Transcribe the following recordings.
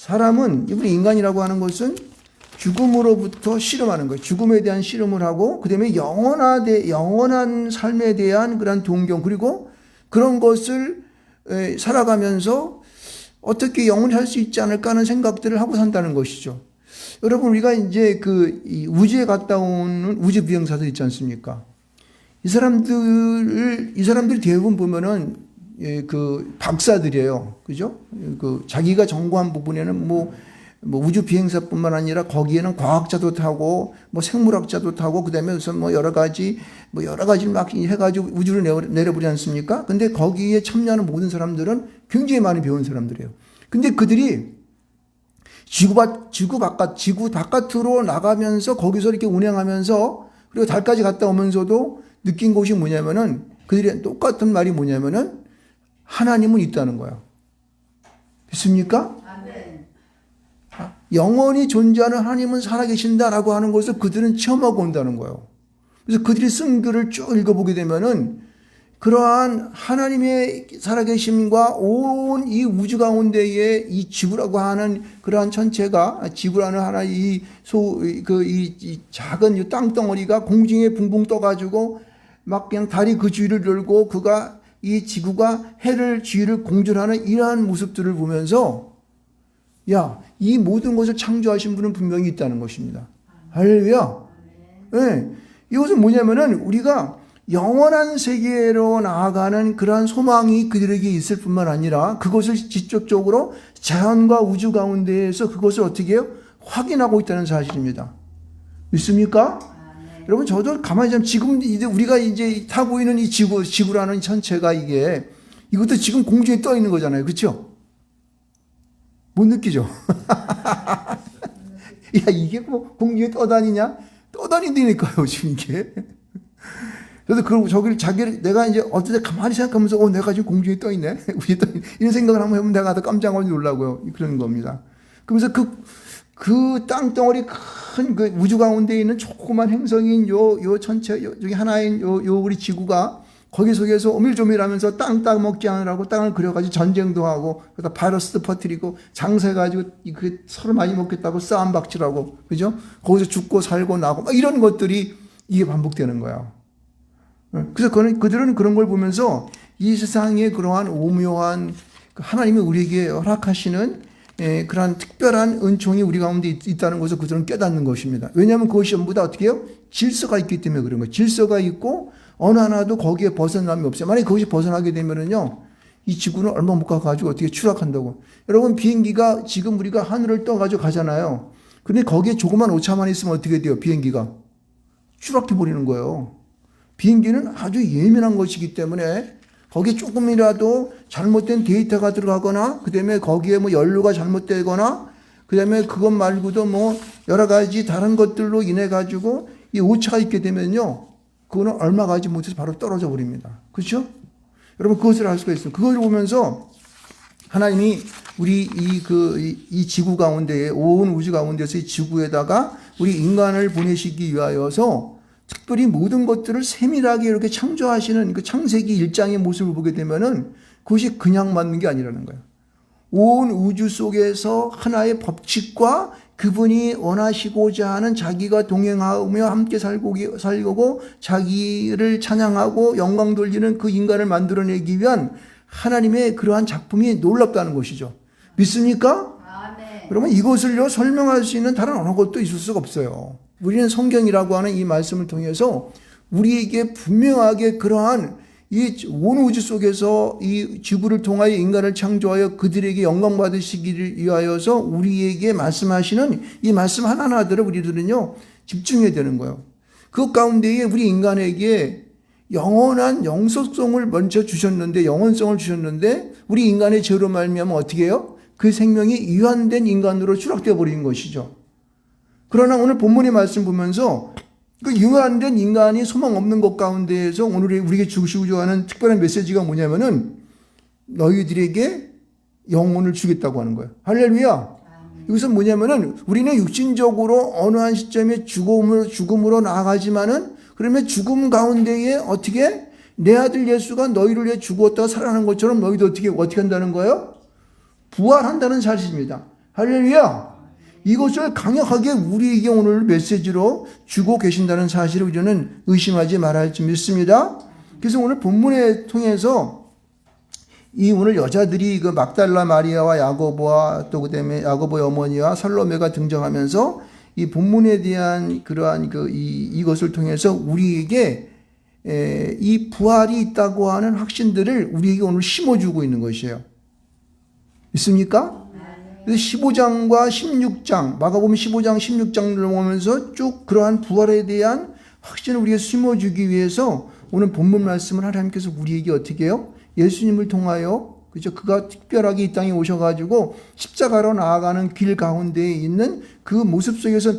사람은, 우리 인간이라고 하는 것은 죽음으로부터 씨름하는 거예요. 죽음에 대한 씨름을 하고, 그 다음에 영원한 삶에 대한 그런 동경, 그리고 그런 것을 살아가면서 어떻게 영원히 할 수 있지 않을까 하는 생각들을 하고 산다는 것이죠. 여러분, 우리가 이제 이 우주에 갔다 오는 우주 비행사들 있지 않습니까? 이 사람들이 대부분 보면은 그 박사들이에요. 그죠? 자기가 전공한 부분에는 뭐 우주 비행사뿐만 아니라 거기에는 과학자도 타고 뭐 생물학자도 타고 그다음에 우선 뭐 여러 가지를 막 해가지고 우주를 내려보지 않습니까? 근데 거기에 참여하는 모든 사람들은 굉장히 많이 배운 사람들이에요. 근데 그들이 지구 바깥으로 나가면서 거기서 이렇게 운행하면서 그리고 달까지 갔다 오면서도 느낀 것이 뭐냐면은 그들이 똑같은 말이 뭐냐면은 하나님은 있다는 거야. 믿습니까? 영원히 존재하는 하나님은 살아계신다라고 하는 것을 그들은 체험하고 온다는 거예요. 그래서 그들이 쓴 글을 쭉 읽어보게 되면은 그러한 하나님의 살아계심과 온 이 우주 가운데에 이 지구라고 하는 그러한 전체가, 지구라는 하나 이 작은 이 땅덩어리가 공중에 붕붕 떠가지고 막 그냥 달이 그 주위를 돌고 이 지구가 해를 주위를 공전하는 이러한 모습들을 보면서 이 모든 것을 창조하신 분은 분명히 있다는 것입니다. 할렐루야. 네. 이것은 뭐냐면은 우리가 영원한 세계로 나아가는 그러한 소망이 그들에게 있을 뿐만 아니라 그것을 직접적으로 자연과 우주 가운데에서 그것을 어떻게 해요? 확인하고 있다는 사실입니다. 믿습니까? 여러분, 저도 가만히 좀 지금 우리가 이제 타고 있는 이 지구라는 전체가 이것도 지금 공중에 떠 있는 거잖아요. 그렇죠? 못 느끼죠? 이게 뭐 공중에 떠다니냐? 떠다닌다니까요, 지금 이게. 그래서 내가 이제 어떨 때 가만히 생각하면서, 내가 지금 공중에 떠 있네? 위에 떠 있네? 이런 생각을 한번 해보면 내가 더 깜짝 놀라고요. 그런 겁니다. 그러면서 그 땅덩어리 큰 그 우주 가운데 있는 조그만 행성인 요 전체, 저기 하나인 우리 지구가 거기 속에서 오밀조밀하면서 땅 먹지 않으라고 땅을 그려가지고 전쟁도 하고, 그러다 바이러스도 퍼뜨리고, 장사해가지고 서로 많이 먹겠다고 싸움 박질하고, 그죠? 거기서 죽고 살고 나고, 막 이런 것들이 이게 반복되는 거야. 그래서 그들은 그런 걸 보면서 이 세상에 그러한 오묘한 하나님이 우리에게 허락하시는 그러한 특별한 은총이 우리 가운데 있다는 것을 그들은 깨닫는 것입니다. 왜냐하면 그것이 전부 다 어떻게 해요? 질서가 있기 때문에 그런 거예요. 질서가 있고 어느 하나도 거기에 벗어남이 없어요. 만약에 거기서 벗어나게 되면은요, 이 지구는 얼마 못 가가지고 어떻게 추락한다고. 여러분, 비행기가 지금 우리가 하늘을 떠가지고 가잖아요. 근데 거기에 조그만 오차만 있으면 어떻게 돼요? 비행기가 추락해버리는 거예요. 비행기는 아주 예민한 것이기 때문에 거기에 조금이라도 잘못된 데이터가 들어가거나, 그 다음에 거기에 뭐 연료가 잘못되거나, 그 다음에 그것 말고도 뭐 여러 가지 다른 것들로 인해 가지고 이 오차가 있게 되면요, 그거는 얼마 가지 못해서 바로 떨어져 버립니다. 그렇죠? 여러분, 그것을 알 수가 있어요. 그걸 보면서 하나님이 우리 이 지구 가운데에, 온 우주 가운데서 이 지구에다가 우리 인간을 보내시기 위하여서 특별히 모든 것들을 세밀하게 이렇게 창조하시는 그 창세기 1장의 모습을 보게 되면은 그것이 그냥 맞는 게 아니라는 거예요. 온 우주 속에서 하나의 법칙과 그분이 원하시고자 하는 자기가 동행하며 함께 살고 자기를 찬양하고 영광 돌리는 그 인간을 만들어내기 위한 하나님의 그러한 작품이 놀랍다는 것이죠. 믿습니까? 아멘. 그러면 이것을요, 설명할 수 있는 다른 어느 것도 있을 수가 없어요. 우리는 성경이라고 하는 이 말씀을 통해서 우리에게 분명하게 그러한 이 온 우주 속에서 이 지구를 통하여 인간을 창조하여 그들에게 영광 받으시기를 위하여서 우리에게 말씀하시는 이 말씀 하나하나들을 우리들은요, 집중해야 되는 거예요. 그 가운데에 우리 인간에게 영원한 영속성을 먼저 주셨는데, 영원성을 주셨는데, 우리 인간의 죄로 말미암아 어떻게 해요? 그 생명이 이완된 인간으로 추락되어 버린 것이죠. 그러나 오늘 본문의 말씀 보면서 그 이완된 인간이 소망 없는 것 가운데에서 오늘 우리에게 주시고자 하는 특별한 메시지가 뭐냐면은 너희들에게 영혼을 주겠다고 하는 거예요. 할렐루야. 이것은 뭐냐면은 우리는 육신적으로 어느 한 시점에 죽음으로 나아가지만은, 그러면 죽음 가운데에 어떻게 내 아들 예수가 너희를 위해 죽었다가 살아난 것처럼 너희도 어떻게 한다는 거예요? 부활한다는 사실입니다. 할렐루야. 이것을 강력하게 우리에게 오늘 메시지로 주고 계신다는 사실을 우리는 의심하지 말아야 할지 믿습니다. 그래서 오늘 본문에 통해서 이 오늘 여자들이 그 막달라 마리아와 야고보와 또 그다음에 야고보의 어머니와 살로메가 등장하면서 이 본문에 대한 그러한 이것을 통해서 우리에게 이 부활이 있다고 하는 확신들을 우리에게 오늘 심어주고 있는 것이에요. 있습니까? 그래서 15장과 16장, 마가복음 15장, 16장을 보면서 쭉 그러한 부활에 대한 확신을 우리에게 심어주기 위해서 오늘 본문 말씀을 하나님께서 우리에게 어떻게 해요? 예수님을 통하여, 그죠? 그가 특별하게 이 땅에 오셔가지고 십자가로 나아가는 길 가운데에 있는 그 모습 속에서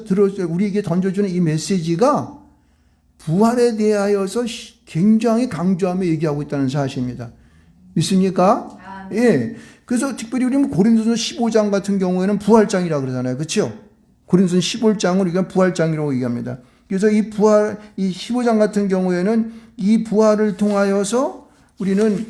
우리에게 던져주는 이 메시지가 부활에 대하여서 굉장히 강조하며 얘기하고 있다는 사실입니다. 믿습니까? 예. 그래서 특별히 우리는 고린도서 15장 같은 경우에는 부활장이라고 그러잖아요. 그렇죠? 고린도서 15장을 우리가 부활장이라고 얘기합니다. 그래서 이 15장 같은 경우에는 이 부활을 통하여서 우리는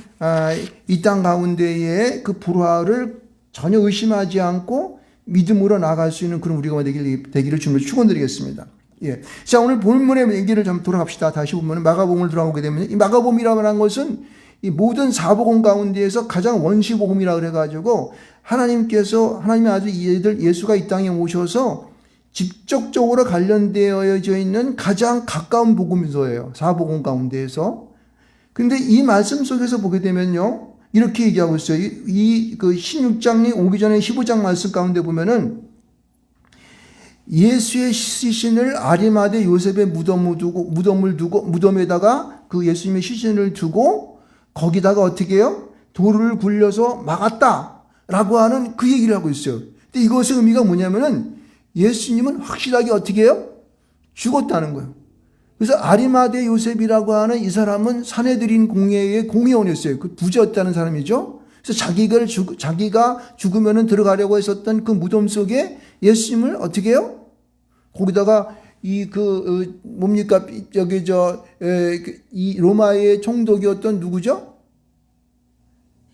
이 땅 가운데에 그 부활을 전혀 의심하지 않고 믿음으로 나아갈 수 있는 그런 우리가 되기를 주님을 축원드리겠습니다. 예. 자, 오늘 본문의 얘기를 좀 돌아갑시다. 다시 보면 마가복음을 돌아오게 되면 이 마가복음이라고 하는 것은 이 모든 사복음 가운데에서 가장 원시복음이라 그래가지고 하나님의 아들 예수가 이 땅에 오셔서 직접적으로 관련되어져 있는 가장 가까운 복음서예요. 사복음 가운데에서. 근데 이 말씀 속에서 보게 되면요, 이렇게 얘기하고 있어요. 그 16장이 오기 전에 15장 말씀 가운데 보면은 예수의 시신을 아리마대 요셉의 무덤에다가 그 예수님의 시신을 두고 거기다가 어떻게 해요? 돌을 굴려서 막았다라고 하는 그 얘기를 하고 있어요. 근데 이것의 의미가 뭐냐면은 예수님은 확실하게 어떻게 해요? 죽었다는 거예요. 그래서 아리마대 요셉이라고 하는 이 사람은 산헤드린 공회의 공회원이었어요. 그 부자였다는 사람이죠. 그래서 자기가 죽으면은 들어가려고 했었던 그 무덤 속에 예수님을 어떻게 해요? 거기다가 뭡니까? 이 로마의 총독이었던 누구죠?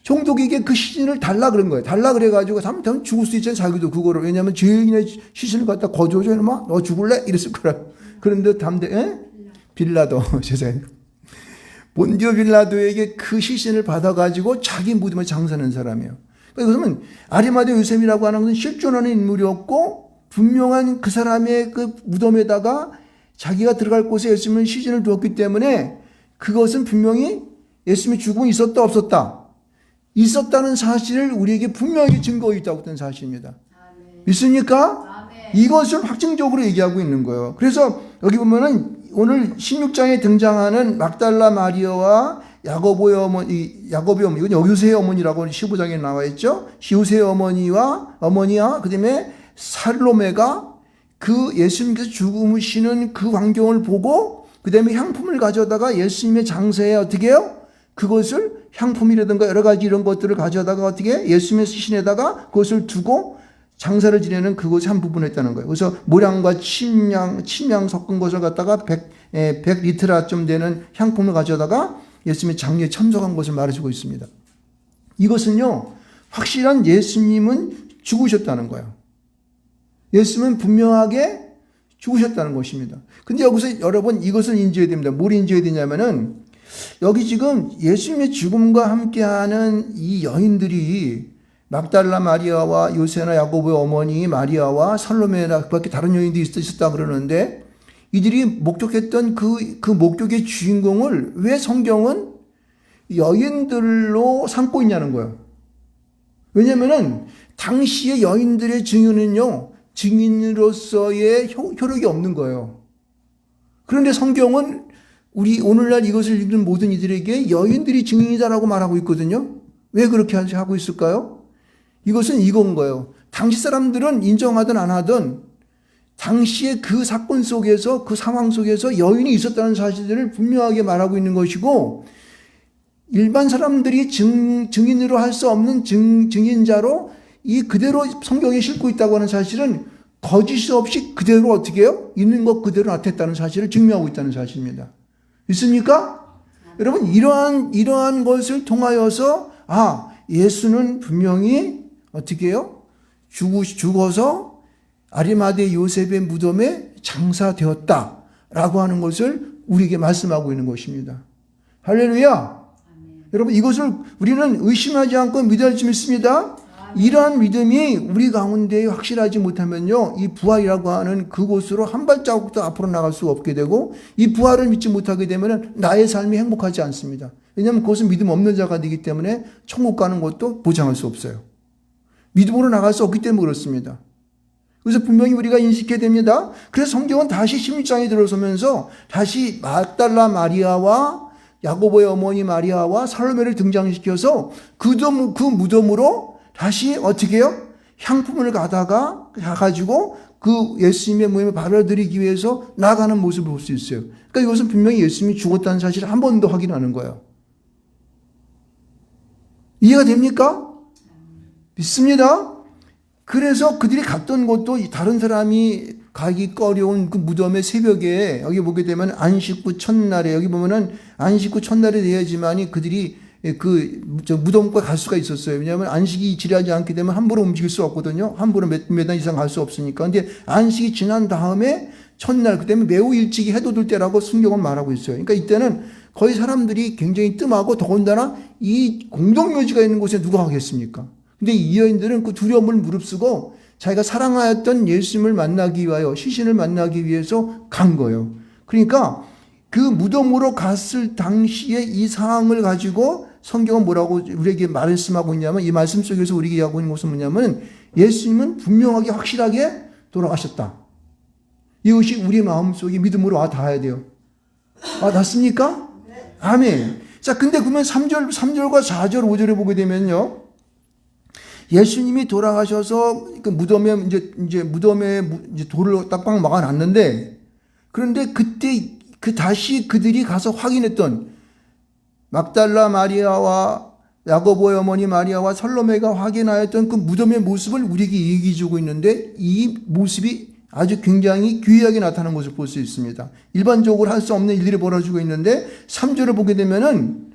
총독에게 그 시신을 달라 그런 거예요. 달라 그래가지고 잘못하면 죽을 수 있잖아요. 자기도 그거를. 왜냐하면 죄인의 시신을 갖다 거저줘. 이러면 너 죽을래? 이랬을 거라. 그런데 빌라도, 세상에. 본디오 빌라도에게 그 시신을 받아가지고 자기 무덤에 장사하는 사람이에요. 그러면 아리마대 요셉이라고 하는 것은 실존하는 인물이었고, 분명한 그 사람의 그 무덤에다가 자기가 들어갈 곳에 예수님은 시신을 두었기 때문에 그것은 분명히 예수님의 죽음이 있었다 없었다. 있었다는 사실을 우리에게 분명히 증거가 있다고 했던 사실입니다. 믿습니까? 이것을 확증적으로 얘기하고 있는 거예요. 그래서 여기 보면은 오늘 16장에 등장하는 막달라 마리아와 야고보의 어머니, 이건 요새의 어머니라고 15장에 나와 있죠. 요새의 어머니와 그 다음에 살로메가 그 예수님께서 죽으시는 그 광경을 보고 그 다음에 향품을 가져다가 예수님의 장사에 어떻게 해요? 그것을 향품이라든가 여러 가지 이런 것들을 가져다가 어떻게 해? 예수님의 시신에다가 그것을 두고 장사를 지내는 그것이 한 부분에 있다는 거예요. 그래서 모량과 침향 섞은 것을 갖다가 100리트라쯤 되는 향품을 가져다가 예수님의 장례에 참석한 것을 말해주고 있습니다. 이것은요, 확실한 예수님은 죽으셨다는 거예요. 예수님은 분명하게 죽으셨다는 것입니다. 근데 여기서 여러분 이것을 인지해야 됩니다. 뭘 인지해야 되냐면은 여기 지금 예수님의 죽음과 함께하는 이 여인들이 막달라 마리아와 요새나 야고보의 어머니 마리아와 살로메나 그밖에 다른 여인들이 있었다 그러는데 이들이 목격했던 그 목격의 주인공을 왜 성경은 여인들로 삼고 있냐는 거예요. 왜냐면은 당시의 여인들의 증언은요, 증인으로서의 효력이 없는 거예요. 그런데 성경은 우리 오늘날 이것을 읽는 모든 이들에게 여인들이 증인이다라고 말하고 있거든요. 왜 그렇게 하고 있을까요? 이것은 이건 거예요. 당시 사람들은 인정하든 안 하든 당시의 그 사건 속에서 그 상황 속에서 여인이 있었다는 사실들을 분명하게 말하고 있는 것이고 일반 사람들이 증인으로 할 수 없는 증인자로 이 그대로 성경에 싣고 있다고 하는 사실은 거짓 없이 그대로 어떻게 해요? 있는 것 그대로 나타냈다는 사실을 증명하고 있다는 사실입니다. 있습니까? 여러분 이러한 것을 통하여서 예수는 분명히 어떻게 해요? 죽어서 아리마대 요셉의 무덤에 장사되었다라고 하는 것을 우리에게 말씀하고 있는 것입니다. 할렐루야. 여러분 이것을 우리는 의심하지 않고 믿을 수 있습니다. 이러한 믿음이 우리 가운데 확실하지 못하면요, 이 부활이라고 하는 그곳으로 한 발자국도 앞으로 나갈 수 없게 되고, 이 부활을 믿지 못하게 되면 나의 삶이 행복하지 않습니다. 왜냐하면 그것은 믿음 없는 자가 되기 때문에 천국 가는 것도 보장할 수 없어요. 믿음으로 나갈 수 없기 때문에 그렇습니다. 그래서 분명히 우리가 인식해야 됩니다. 그래서 성경은 다시 16장에 들어서면서 다시 막달라 마리아와 야고보의 어머니 마리아와 살로메를 등장시켜서 그 무덤으로 다시 어떻게 해요? 향품을 가가지고 그 예수님의 몸에 받아들이기 위해서 나가는 모습을 볼 수 있어요. 그러니까 이것은 분명히 예수님이 죽었다는 사실을 한 번 더 확인하는 거예요. 이해가 됩니까? 믿습니다. 그래서 그들이 갔던 곳도 다른 사람이 가기 꺼려운 그 무덤의 새벽에, 여기 보게 되면 안식 후 첫날에, 여기 보면은 안식 후 첫날에 되어야지만이 그들이 무덤과 갈 수가 있었어요. 왜냐하면 안식이 지나지 않게 되면 함부로 움직일 수 없거든요. 함부로 몇 단 이상 갈 수 없으니까. 근데 안식이 지난 다음에 첫날, 그때는 매우 일찍이 해도 들 때라고 성경은 말하고 있어요. 그러니까 이때는 거의 사람들이 굉장히 뜸하고, 더군다나 이 공동묘지가 있는 곳에 누가 가겠습니까? 근데 이 여인들은 그 두려움을 무릅쓰고 자기가 사랑하였던 예수님을 만나기 위하여, 시신을 만나기 위해서 간 거예요. 그러니까 그 무덤으로 갔을 당시에 이 상황을 가지고 성경은 뭐라고 우리에게 말씀하고 있냐면, 이 말씀 속에서 우리에게 이야기하고 있는 것은 뭐냐면, 예수님은 분명하게 확실하게 돌아가셨다. 이것이 우리 마음속에 믿음으로 와 닿아야 돼요. 와 닿습니까? 아멘. 자, 근데 그러면 3절과 4절, 5절에 보게 되면요, 예수님이 돌아가셔서 그 무덤에 무덤에 돌을 딱딱 막아놨는데, 그런데 그때 다시 그들이 가서 확인했던 막달라 마리아와 야고보의 어머니 마리아와 살로메가 확인하였던 그 무덤의 모습을 우리에게 얘기해 주고 있는데, 이 모습이 아주 굉장히 귀하게 나타나는 것을 볼 수 있습니다. 일반적으로 할 수 없는 일들이 벌어지고 있는데, 3절을 보게 되면은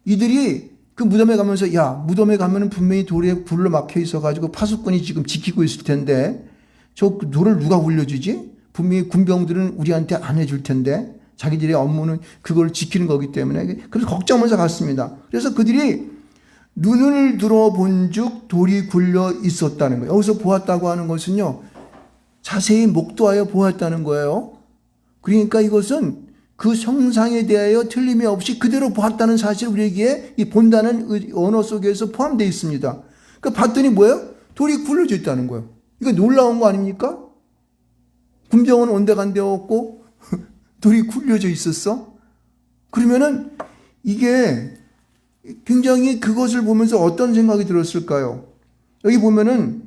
이들이 그 무덤에 가면서, 야, 무덤에 가면은 분명히 돌에 불로 막혀 있어가지고 파수꾼이 지금 지키고 있을 텐데, 저 돌을 누가 굴려주지? 분명히 군병들은 우리한테 안 해줄 텐데, 자기들의 업무는 그걸 지키는 거기 때문에. 그래서 걱정하면서 갔습니다. 그래서 그들이 눈을 들어본 즉 돌이 굴려 있었다는 거예요. 여기서 보았다고 하는 것은요, 자세히 목도하여 보았다는 거예요. 그러니까 이것은 그 형상에 대하여 틀림이 없이 그대로 보았다는 사실을 우리에게 이 본다는 언어 속에서 포함되어 있습니다. 그러니까 봤더니 뭐예요? 돌이 굴려져 있다는 거예요. 이거 놀라운 거 아닙니까? 군병은 온데간데 없고 돌이 굴려져 있었어? 그러면은 이게 굉장히, 그것을 보면서 어떤 생각이 들었을까요? 여기 보면은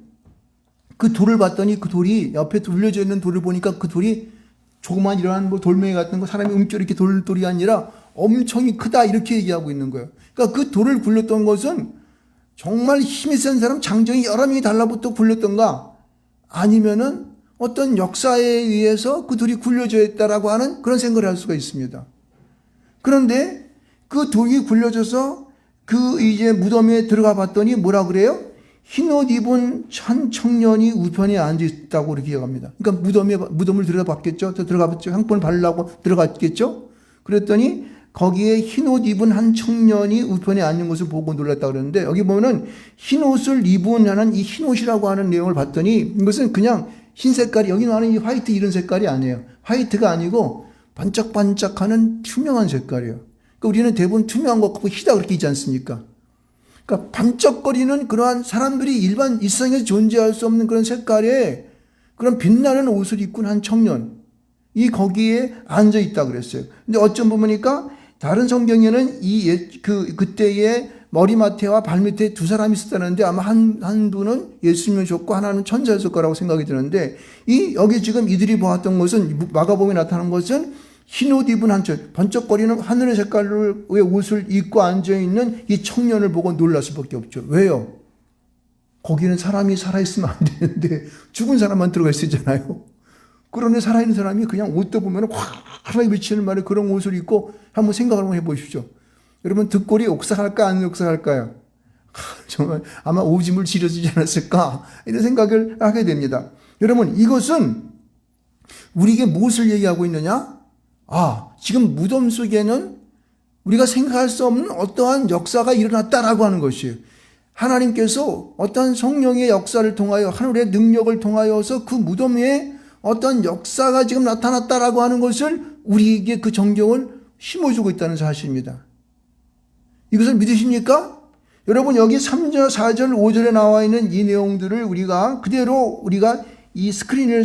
그 돌을 봤더니 그 돌이, 옆에 굴려져 있는 돌을 보니까 그 돌이 조그만 이러한 뭐 돌멩이 같은 거, 사람이 움켜 이렇게 돌이 아니라 엄청이 크다, 이렇게 얘기하고 있는 거예요. 그러니까 그 돌을 굴렸던 것은 정말 힘이 센 사람, 장정이 여러 명이 달라붙어 굴렸던가, 아니면은 어떤 역사에 의해서 그 돌이 굴려져 있다라고 하는 그런 생각을 할 수가 있습니다. 그런데 그 돌이 굴려져서 그 이제 무덤에 들어가 봤더니 뭐라 그래요? 흰옷 입은 한 청년이 우편에 앉아 있다고 이렇게 기억합니다. 그러니까 무덤을 들어봤겠죠? 들어가봤죠? 향품을 바르려고 들어갔겠죠? 그랬더니 거기에 흰옷 입은 한 청년이 우편에 앉는 것을 보고 놀랐다 그러는데, 여기 보면은 흰옷을 입은 하는 이 흰옷이라고 하는 내용을 봤더니 이것은 그냥 흰 색깔이, 여기 나오는 이 화이트 이런 색깔이 아니에요. 화이트가 아니고 반짝반짝하는 투명한 색깔이에요. 그러니까 우리는 대부분 투명한 것 갖고 희다 그렇게 있지 않습니까? 그러니까 반짝거리는 그러한, 사람들이 일반 일상에서 존재할 수 없는 그런 색깔의 그런 빛나는 옷을 입고 한 청년이 거기에 앉아 있다 그랬어요. 근데 어쩜 보니까 다른 성경에는 그때의 머리맡에와 발밑에 두 사람이 있었다는데, 아마 한 분은 예수님을 줬고 하나는 천사였을 거라고 생각이 드는데, 여기 지금 이들이 보았던 것은, 마가복음에 나타난 것은 흰옷 입은 한 청년, 번쩍거리는 하늘의 색깔의 옷을 입고 앉아있는 이 청년을 보고 놀랄 수밖에 없죠. 왜요? 거기는 사람이 살아있으면 안 되는데 죽은 사람만 들어가 있었잖아요. 그런데 살아있는 사람이 그냥 옷도 보면 화하게 비치는 말에 그런 옷을 입고 한번 생각을 한번 해보십시오. 여러분, 득골이 옥삭할까 안 옥삭할까요? 정말 아마 오줌을 지려주지 않았을까 이런 생각을 하게 됩니다. 여러분, 이것은 우리에게 무엇을 얘기하고 있느냐? 지금 무덤 속에는 우리가 생각할 수 없는 어떠한 역사가 일어났다라고 하는 것이에요. 하나님께서 어떠한 성령의 역사를 통하여 하늘의 능력을 통하여서 그 무덤에 어떤 역사가 지금 나타났다라고 하는 것을 우리에게 그 정경을 심어주고 있다는 사실입니다. 이것을 믿으십니까? 여러분, 여기 3절, 4절, 5절에 나와 있는 이 내용들을 우리가 그대로 우리가 이 스크린을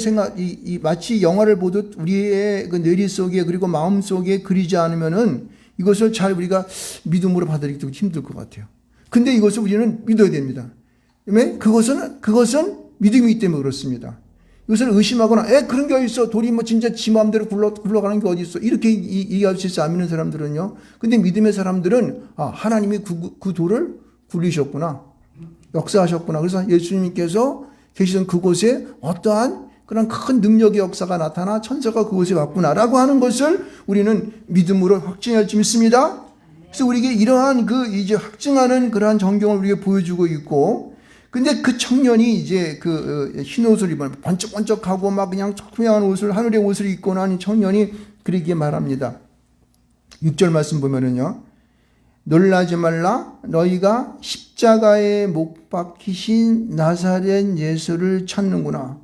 마치 영화를 보듯 우리의 그 뇌리 속에 그리고 마음 속에 그리지 않으면은 이것을 잘 우리가 믿음으로 받아들이기 힘들 것 같아요. 근데 이것을 우리는 믿어야 됩니다. 왜? 그것은 믿음이기 때문에 그렇습니다. 이것을 의심하거나, 그런 게 어딨어? 돌이 뭐 진짜 지 마음대로 굴러가는 게 어딨어? 이렇게 얘기할 수 있어, 안 믿는 사람들은요. 근데 믿음의 사람들은, 하나님이 그 돌을 굴리셨구나. 역사하셨구나. 그래서 예수님께서 계시던 그곳에 어떠한 그런 큰 능력의 역사가 나타나 천사가 그곳에 왔구나라고 하는 것을 우리는 믿음으로 확증할 수 있습니다. 그래서 우리에게 이러한 이제 확증하는 그러한 전경을 우리에게 보여주고 있고, 근데 그 청년이 이제 흰 옷을 입은 번쩍번쩍하고 막 그냥 투명한 옷을, 하늘의 옷을 입고 난 청년이 그러기에 말합니다. 6절 말씀 보면은요. 놀라지 말라. 너희가 십자가에 못 박히신 나사렛 예수를 찾는구나.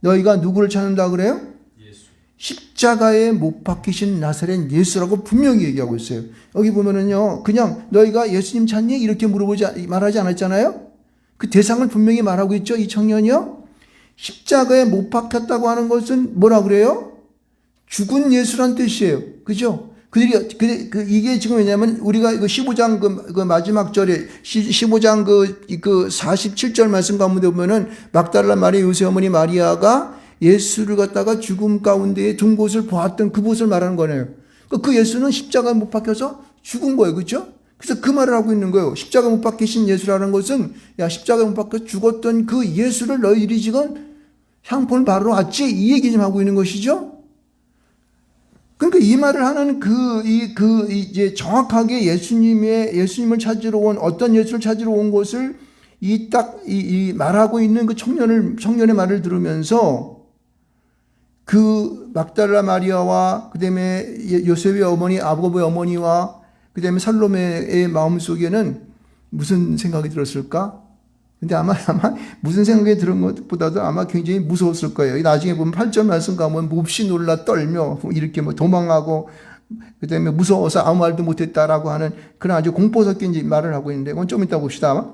너희가 누구를 찾는다 그래요? 예수. 십자가에 못 박히신 나사렛 예수라고 분명히 얘기하고 있어요. 여기 보면은요, 그냥 너희가 예수님 찾니? 이렇게 말하지 않았잖아요? 그 대상을 분명히 말하고 있죠, 이 청년이요? 십자가에 못 박혔다고 하는 것은 뭐라 그래요? 죽은 예수란 뜻이에요. 그죠? 이게 지금 왜냐면 우리가 이거 15장 그 마지막 절에 15장 그 47절 말씀 가운데 보면은 막달라 마리아 요셉 어머니 마리아가 예수를 갖다가 죽음 가운데에 둔 곳을 보았던 그곳을 말하는 거네요. 그 예수는 십자가에 못 박혀서 죽은 거예요. 그렇죠? 그래서 그 말을 하고 있는 거예요. 십자가 못 박히신 예수라는 것은 십자가에 못 박혀 죽었던 그 예수를 너희들이 지금 향품을 바르러 왔지, 이 얘기 좀 하고 있는 것이죠. 그러니까 이 말을 하는 이제 정확하게 예수님을 찾으러 온, 어떤 예수를 찾으러 온 것을 말하고 있는 그 청년의 말을 들으면서 그 막달라 마리아와 그 다음에 요셉의 어머니, 아버지의 어머니와 그 다음에 살로메의 마음 속에는 무슨 생각이 들었을까? 근데 아마 무슨 생각이 들은 것보다도 아마 굉장히 무서웠을 거예요. 나중에 보면 8절 말씀 가면 몹시 놀라 떨며 이렇게 도망하고 그다음에 무서워서 아무 말도 못했다라고 하는 그런 아주 공포 섞인 말을 하고 있는데 그건 좀 이따 봅시다. 아마.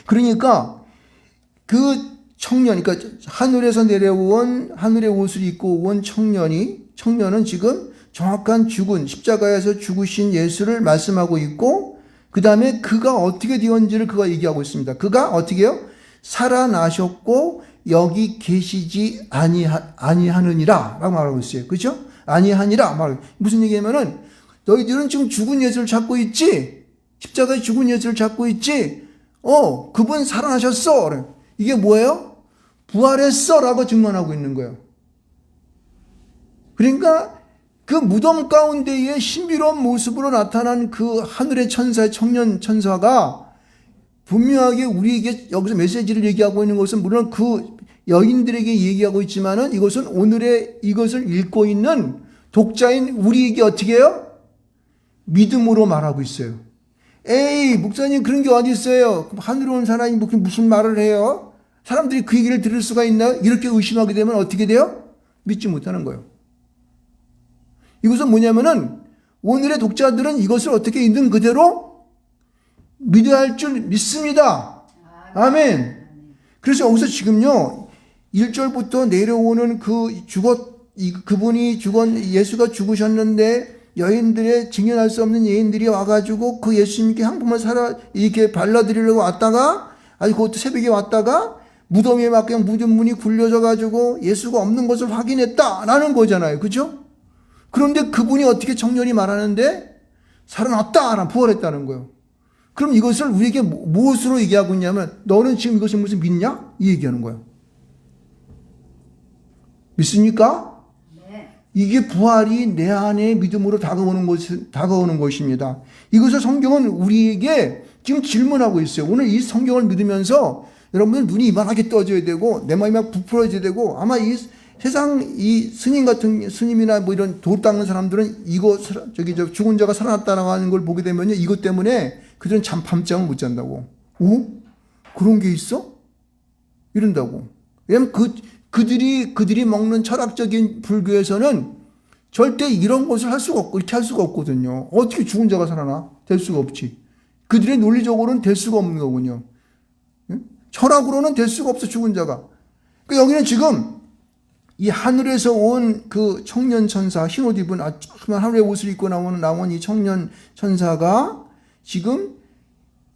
그러니까 그 청년, 그러니까 하늘에서 내려온 하늘의 옷을 입고 온 청년은 지금 정확한 십자가에서 죽으신 예수를 말씀하고 있고, 그 다음에 그가 어떻게 되었는지를 그가 얘기하고 있습니다. 그가 어떻게 해요? 살아나셨고 여기 계시지 아니하느니라 라고 말하고 있어요. 그렇죠? 아니하니라 말하고. 무슨 얘기냐면은 너희들은 지금 죽은 예수를 찾고 있지? 십자가에 죽은 예수를 찾고 있지? 그분 살아나셨어. 이게 뭐예요? 부활했어 라고 증언하고 있는 거예요. 그러니까 그 무덤 가운데의 신비로운 모습으로 나타난 그 하늘의 청년 천사가 분명하게 우리에게 여기서 메시지를 얘기하고 있는 것은 물론 그 여인들에게 얘기하고 있지만은 이것은 이것을 읽고 있는 독자인 우리에게 어떻게 해요? 믿음으로 말하고 있어요. 에이, 목사님 그런 게 어디 있어요? 하늘에 온 사람이 무슨 말을 해요? 사람들이 그 얘기를 들을 수가 있나요? 이렇게 의심하게 되면 어떻게 돼요? 믿지 못하는 거예요. 이것은 뭐냐면은 오늘의 독자들은 이것을 어떻게 있는 그대로 믿어야 할 줄 믿습니다. 아멘. 그래서 여기서 지금요 1절부터 내려오는 예수가 죽으셨는데 여인들의 증언할 수 없는 여인들이 와가지고 그 예수님께 향품을 이렇게 발라드리려고 왔다가, 그것도 새벽에 왔다가 무덤에 막 그냥 문이 굴려져가지고 예수가 없는 것을 확인했다라는 거잖아요. 그죠? 그런데 그분이 어떻게 청년이 말하는데 살아났다, 부활했다는 거예요. 그럼 이것을 우리에게 무엇으로 얘기하고 있냐면 너는 지금 이것을 무슨 믿냐? 이 얘기하는 거예요. 믿습니까? 네. 이게 부활이 내 안에 믿음으로 다가오는 것입니다. 이것을 성경은 우리에게 지금 질문하고 있어요. 오늘 이 성경을 믿으면서 여러분들 눈이 이만하게 떠져야 되고 내 마음이 막 부풀어져야 되고 아마 이 세상 이 스님 같은 스님이나 뭐 이런 돌 닦는 사람들은 이거 죽은 자가 살아났다라고 하는 걸 보게 되면요 이것 때문에 그들은 밤잠을 못 잔다고. 오? 그런 게 있어? 이런다고. 왜냐면 그들이 먹는 철학적인 불교에서는 절대 이런 것을 할 수가 없고 이렇게 할 수가 없거든요. 어떻게 죽은 자가 살아나? 될 수가 없지. 그들의 논리적으로는 될 수가 없는 거군요. 철학으로는 될 수가 없어 죽은 자가. 그러니까 여기는 지금 이 하늘에서 온 그 청년 천사 흰 옷 입은 하늘의 옷을 입고 나온 이 청년 천사가 지금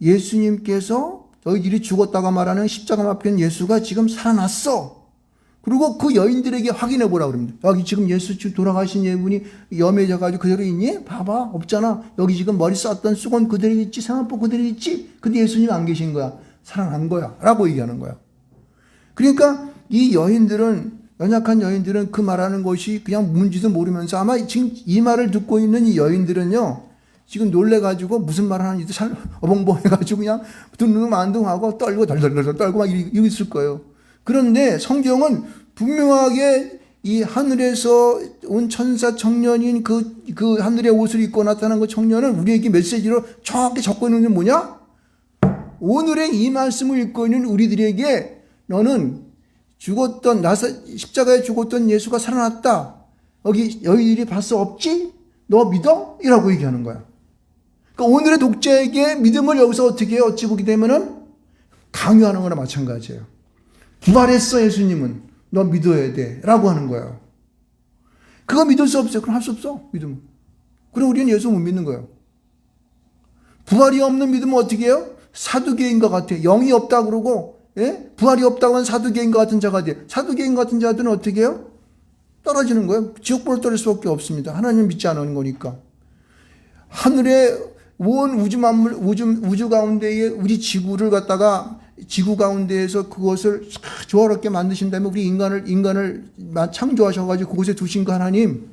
예수님께서 너희들이 죽었다가 말하는 십자가 앞에 예수가 지금 살아났어. 그리고 그 여인들에게 확인해 보라 그럽니다. 여기 지금 예수 돌아가신 예분이 염해져 가지고 그대로 있니? 봐봐 없잖아. 여기 지금 머리 썼던 수건 그대로 있지, 상한복 그대로 있지. 근데 예수님 안 계신 거야. 살아난 거야 라고 얘기하는 거야. 그러니까 이 여인들은 연약한 여인들은 그 말하는 것이 그냥 뭔지도 모르면서 아마 지금 이 말을 듣고 있는 이 여인들은요 지금 놀래가지고 무슨 말을 하는지도 잘 어벙벙해가지고 그냥 눈을 만둥하고 떨고 덜덜덜 떨고 막 이러고 있을 거예요. 그런데 성경은 분명하게 이 하늘에서 온 천사 청년인 그 하늘의 옷을 입고 나타난 그 청년은 우리에게 메시지로 정확히 적고 있는 게 뭐냐? 오늘의 이 말씀을 읽고 있는 우리들에게 너는 죽었던 십자가에 죽었던 예수가 살아났다. 여기 여인들이 봤어 없지? 너 믿어? 이라고 얘기하는 거야. 그러니까 오늘의 독자에게 믿음을 여기서 어떻게 해요? 어찌 보게 되면은 강요하는 거나 마찬가지예요. 부활했어 예수님은 너 믿어야 돼 라고 하는 거예요. 그거 믿을 수 없어요. 그럼 할 수 없어 믿음. 그럼 우리는 예수 못 믿는 거예요. 부활이 없는 믿음은 어떻게 해요? 사두개인과 같아. 영이 없다 그러고 부활이 없다고 하는 사두개인과 같은 자가 돼. 사두개인 같은 자들은 어떻게 해요? 떨어지는 거예요. 지옥불로 떨어질 수밖에 없습니다. 하나님 믿지 않은 거니까. 하늘의 온 우주 가운데에 우리 지구를 갖다가 지구 가운데에서 그것을 조화롭게 만드신 다음에 우리 인간을 창조하셔가지고 그곳에 두신 그 하나님.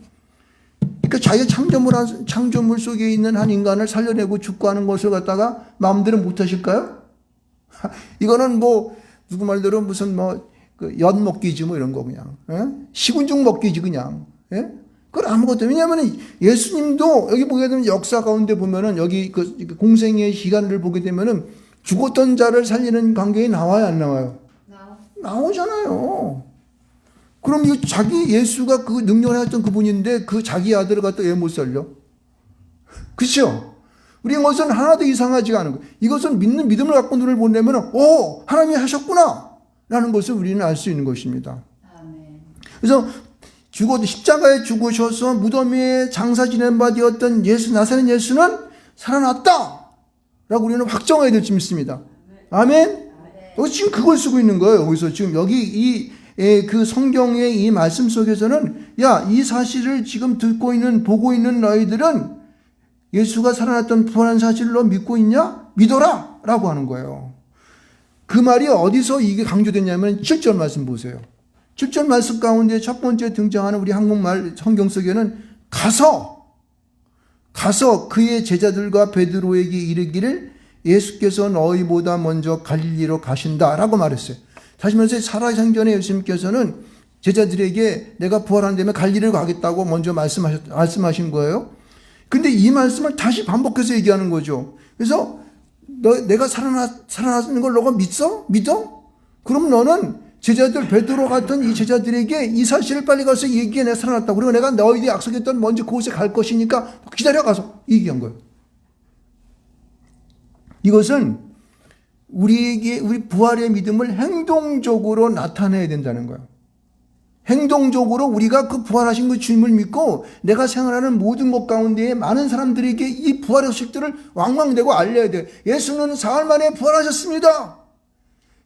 그러니까 자기가 창조물 속에 있는 한 인간을 살려내고 죽고 하는 것을 갖다가 마음대로 못 하실까요? 이거는 뭐 누구 말대로 무슨 연 먹기지 뭐 이런 거 그냥 식은죽 먹기지 그냥 그건 아무것도. 왜냐하면 예수님도 여기 보게 되면 역사 가운데 보면은 여기 그 공생의 시간을 보게 되면은 죽었던 자를 살리는 관계에 나와요 안 나와요? 나오잖아요. 그럼 이 자기 예수가 그 능력을 했던 그분인데 그 자기 아들을 갖다 왜 못 살려? 그렇죠? 우리 것은 하나도 이상하지가 않은 거예요. 이것은 믿는 믿음을 갖고 눈을 본다면 하나님이 하셨구나 라는 것을 우리는 알 수 있는 것입니다. 아멘. 그래서 십자가에 죽으셔서 무덤에 장사 지낸 바 되었던 나사렛 예수는 살아났다 라고 우리는 확정해야 될 줄 믿습니다. 아멘. 여기 지금 그걸 쓰고 있는 거예요. 여기서 지금 여기 그 성경의 이 말씀 속에서는 이 사실을 지금 보고 있는 너희들은 예수가 살아났던 부활한 사실을 너 믿고 있냐? 믿어라! 라고 하는 거예요. 그 말이 어디서 이게 강조됐냐면 7절 말씀 보세요. 7절 말씀 가운데 첫 번째 등장하는 우리 한국말 성경 속에는 가서 그의 제자들과 베드로에게 이르기를 예수께서 너희보다 먼저 갈릴리로 가신다 라고 말했어요. 다시 말해서 살아생전에 예수님께서는 제자들에게 내가 부활한 다음에 갈릴리로 가겠다고 먼저 말씀하신 거예요. 근데 이 말씀을 다시 반복해서 얘기하는 거죠. 그래서 내가 살아났는 걸 너가 믿어? 그럼 너는 제자들 베드로 같은 이 제자들에게 이 사실을 빨리 가서 얘기해. 내가 살아났다고. 그리고 내가 너희들이 약속했던 먼저 그곳에 갈 것이니까 기다려 가서 얘기한 거예요. 이것은 우리 부활의 믿음을 행동적으로 나타내야 된다는 거예요. 행동적으로 우리가 그 부활하신 그 주님을 믿고 내가 생활하는 모든 것 가운데 많은 사람들에게 이 부활의 소식들을 왕왕대고 알려야 돼. 예수는 사흘 만에 부활하셨습니다.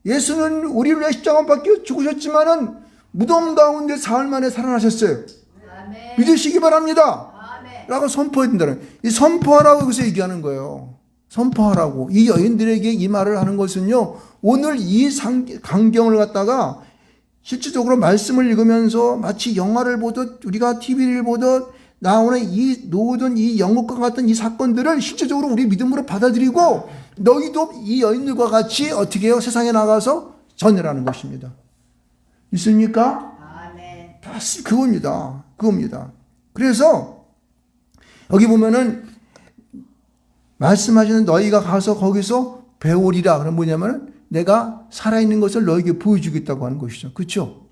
예수는 우리를 위해 십자가에 박혀 죽으셨지만은 무덤 가운데 사흘 만에 살아나셨어요. 아멘. 믿으시기 바랍니다. 아멘. 라고 선포해야 된다는. 이 선포하라고 여기서 얘기하는 거예요. 선포하라고. 이 여인들에게 이 말을 하는 것은요, 오늘 이 광경을 갖다가 실질적으로 말씀을 읽으면서 마치 영화를 보듯 우리가 TV를 보듯 나오는 이 모든 이 연극과 같은 이 사건들을 실질적으로 우리 믿음으로 받아들이고 너희도 이 여인들과 같이 어떻게 해요? 세상에 나가서 전해라는 것입니다. 있습니까? 아멘. 그겁니다. 그겁니다. 그래서 여기 보면은 말씀하시는 너희가 가서 거기서 배우리라. 그럼 뭐냐면은 내가 살아있는 것을 너에게 보여주겠다고 하는 것이죠. 그렇죠?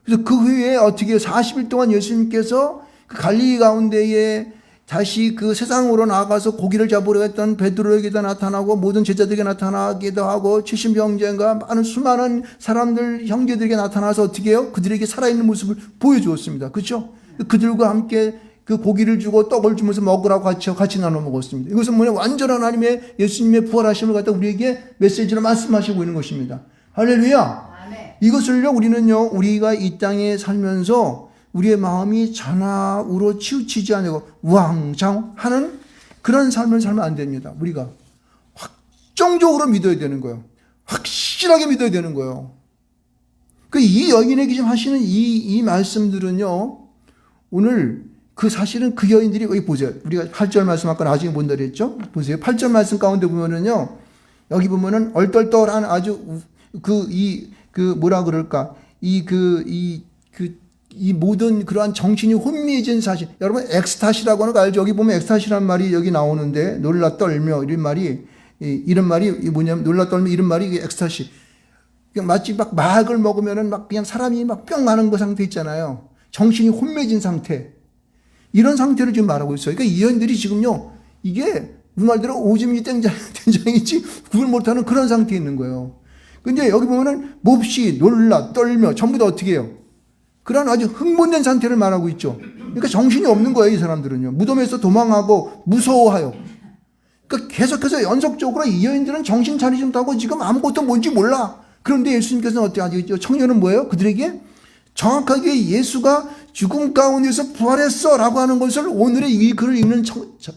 그래서 그 후에 어떻게 40일 동안 예수님께서 그 갈릴리 가운데에 다시 그 세상으로 나가서 고기를 잡으려 했던 베드로에게도 나타나고 모든 제자들에게 나타나기도 하고 70형제인가 많은 수많은 사람들 형제들에게 나타나서 어떻게 해요? 그들에게 살아있는 모습을 보여주었습니다. 그렇죠? 그들과 함께 그 고기를 주고 떡을 주면서 먹으라고 같이 나눠 먹었습니다. 이것은 뭐냐? 완전한 하나님의 예수님의 부활하심을 갖다 우리에게 메시지로 말씀하시고 있는 것입니다. 할렐루야. 아멘. 이것을요 우리는요 우리가 이 땅에 살면서 우리의 마음이 잔악으로 치우치지 않고 우왕좌왕하는 그런 삶을 살면 안 됩니다. 우리가 확정적으로 믿어야 되는 거예요. 확실하게 믿어야 되는 거예요. 이 여인에게 지금 하시는 이 말씀들은요 오늘 그 사실은 그 여인들이 여기 보세요. 우리가 8절 말씀 아까 나중에 본다 그랬죠? 보세요. 8절 말씀 가운데 보면은요 여기 보면은 얼떨떨한 아주 뭐라 그럴까 이 모든 그러한 정신이 혼미해진 사실. 여러분, 엑스타시라고 하는 거 알죠? 여기 보면 엑스타시라는 말이 여기 나오는데, 놀라 떨며, 이런 말이 뭐냐면, 놀라 떨며, 이런 말이 엑스타시. 그냥 마치 막 막을 먹으면은 막 그냥 사람이 막 뿅 하는 그 상태 있잖아요. 정신이 혼미해진 상태. 이런 상태를 지금 말하고 있어요. 그러니까 이 여인들이 지금요, 이게, 우리 말대로 오줌이 된장이지, 구분 못하는 그런 상태에 있는 거예요. 근데 여기 보면은, 몹시, 놀라, 떨며, 전부 다 어떻게 해요? 그런 아주 흥분된 상태를 말하고 있죠. 그러니까 정신이 없는 거예요, 이 사람들은요. 무덤에서 도망하고 무서워하여. 그러니까 계속해서 연속적으로 이 여인들은 정신 차리지 못하고 지금 아무것도 뭔지 몰라. 그런데 예수님께서는 어떻게 하죠? 청년은 뭐예요? 그들에게 정확하게 예수가 죽음 가운데서 부활했어 라고 하는 것을 오늘의 이 글을 읽는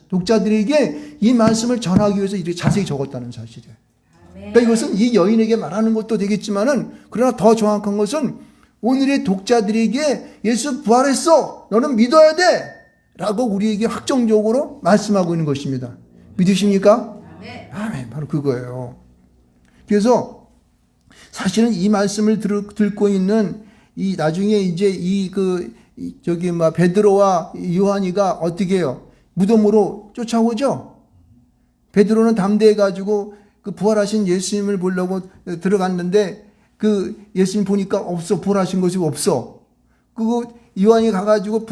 독자들에게 이 말씀을 전하기 위해서 이렇게 자세히 적었다는 사실이에요. 그러니까 이것은 이 여인에게 말하는 것도 되겠지만은 그러나 더 정확한 것은 오늘의 독자들에게 예수 부활했어. 너는 믿어야 돼. 라고 우리에게 확정적으로 말씀하고 있는 것입니다. 믿으십니까? 아멘. 아멘. 바로 그거예요. 그래서 사실은 이 말씀을 듣고 있는 이 나중에 이제 베드로와 요한이가 어떻게 해요? 무덤으로 쫓아오죠? 베드로는 담대해가지고 그 부활하신 예수님을 보려고 들어갔는데 그 예수님 보니까 없어. 부활하신 것이 없어. 그거 요한이 가가지고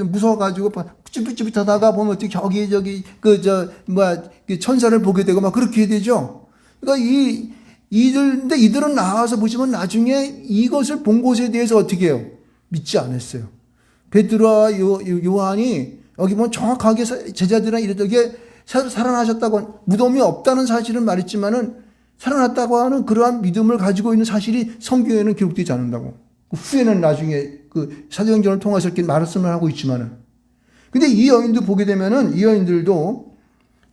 무서워가지고 쭈삣쭈삣하다가 보면 어떻게 천사를 보게 되고 막 그렇게 되죠. 그러니까 이들은 나와서 보시면 나중에 이것을 본 것에 대해서 어떻게 해요? 믿지 않았어요. 베드로와 요한이 여기 보면 정확하게 제자들이랑 이렇게 살아나셨다고 무덤이 없다는 사실은 말했지만은 살아났다고 하는 그러한 믿음을 가지고 있는 사실이 성경에는 기록되지 않는다고. 후에는 나중에 그 사도행전을 통해서 이렇게 말씀을 하고 있지만은. 근데 이 여인도 보게 되면은 이 여인들도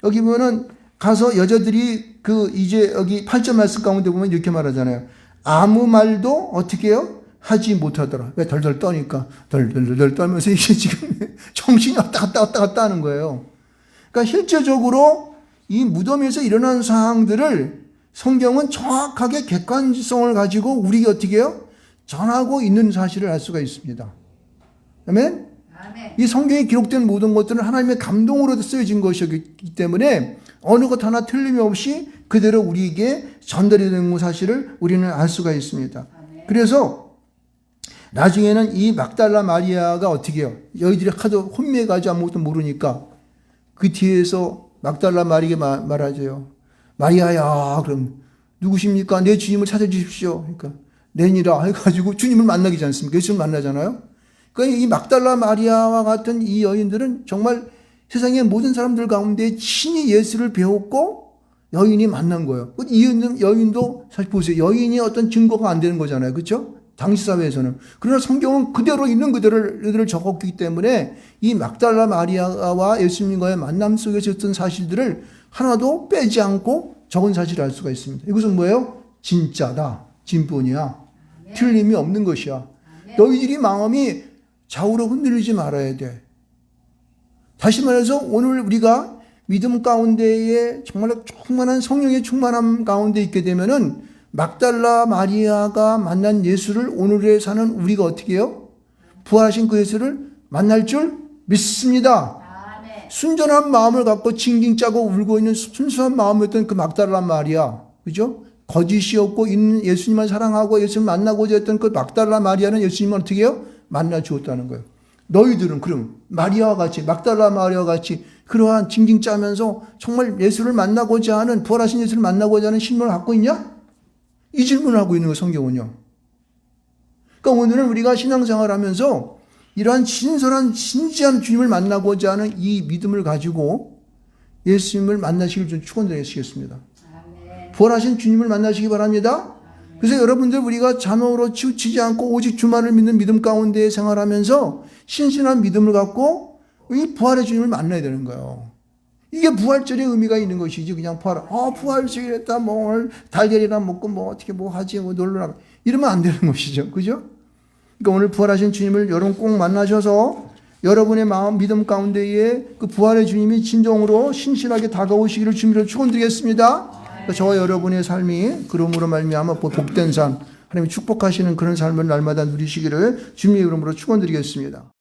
여기 보면은 가서 여자들이 이제 여기 8절 말씀 가운데 보면 이렇게 말하잖아요. 아무 말도 어떻게 해요? 하지 못하더라. 왜 덜덜 떠니까. 덜덜 떨면서 이게 지금 정신이 왔다 갔다 하는 거예요. 그러니까 실제적으로 이 무덤에서 일어난 상황들을 성경은 정확하게 객관성을 가지고 우리가 어떻게 해요? 전하고 있는 사실을 알 수가 있습니다. 아멘? 아멘. 이 성경에 기록된 모든 것들은 하나님의 감동으로 쓰여진 것이기 때문에 어느 것 하나 틀림없이 그대로 우리에게 전달이 되는 사실을 우리는 알 수가 있습니다. 아멘. 그래서 나중에는 이 막달라 마리아가 어떻게 해요? 여기들이 하도 혼미해가지고 아무것도 모르니까 그 뒤에서 막달라 마리아에게 말하죠. 마리아야, 그럼 누구십니까? 내 주님을 찾아주십시오. 그러니까 내니라 해가지고 주님을 만나기지 않습니까? 예수를 만나잖아요. 그러니까 이 막달라 마리아와 같은 이 여인들은 정말 세상의 모든 사람들 가운데 친히 예수를 배웠고 여인이 만난 거예요. 이 여인도 사실 보세요. 여인이 어떤 증거가 안 되는 거잖아요. 그렇죠? 당시 사회에서는. 그러나 성경은 그대로 있는 그대를 적었기 때문에 이 막달라 마리아와 예수님과의 만남 속에서 있었던 사실들을 하나도 빼지 않고 적은 사실을 알 수가 있습니다. 이것은 뭐예요? 진짜다. 진본이야. 틀림이 없는 것이야. 너희들이 마음이 좌우로 흔들리지 말아야 돼. 다시 말해서 오늘 우리가 믿음 가운데에 정말 충만한 성령의 충만함 가운데 있게 되면은 막달라 마리아가 만난 예수를 오늘에 사는 우리가 어떻게 해요? 부활하신 그 예수를 만날 줄 믿습니다. 아멘. 순전한 마음을 갖고 징징 짜고 울고 있는 순수한 마음이었던 그 막달라 마리아, 그죠? 거짓이 없고 있는 예수님을 사랑하고 예수님을 만나고자 했던 그 막달라 마리아는 예수님을 어떻게 해요? 만나 주었다는 거예요. 너희들은 그럼 마리아와 같이, 막달라 마리아와 같이 그러한 징징 짜면서 정말 예수를 만나고자 하는, 부활하신 예수를 만나고자 하는 신문을 갖고 있냐? 이 질문을 하고 있는 거 성경은요. 그러니까 오늘은 우리가 신앙생활 하면서 이러한 신선한 진지한 주님을 만나고자 하는 이 믿음을 가지고 예수님을 만나시길 좀 축원드리겠습니다. 아멘. 부활하신 주님을 만나시기 바랍니다. 그래서 여러분들 우리가 잔혹으로 치우치지 않고 오직 주만을 믿는 믿음 가운데 생활하면서 신신한 믿음을 갖고 이 부활의 주님을 만나야 되는 거예요. 이게 부활절의 의미가 있는 것이지 그냥 부활절이랬다 뭐 오늘 달걀이나 먹고 뭐 어떻게 뭐 하지 뭐 놀러 나가 이러면 안 되는 것이죠. 그죠? 그러니까 오늘 부활하신 주님을 여러분 꼭 만나셔서 여러분의 마음 믿음 가운데에 그 부활의 주님이 진정으로 신실하게 다가오시기를 주님으로 축원드리겠습니다. 그러니까 저와 여러분의 삶이 그러므로 말미암아 복된 삶, 하나님이 축복하시는 그런 삶을 날마다 누리시기를 주님의 이름으로 축원드리겠습니다.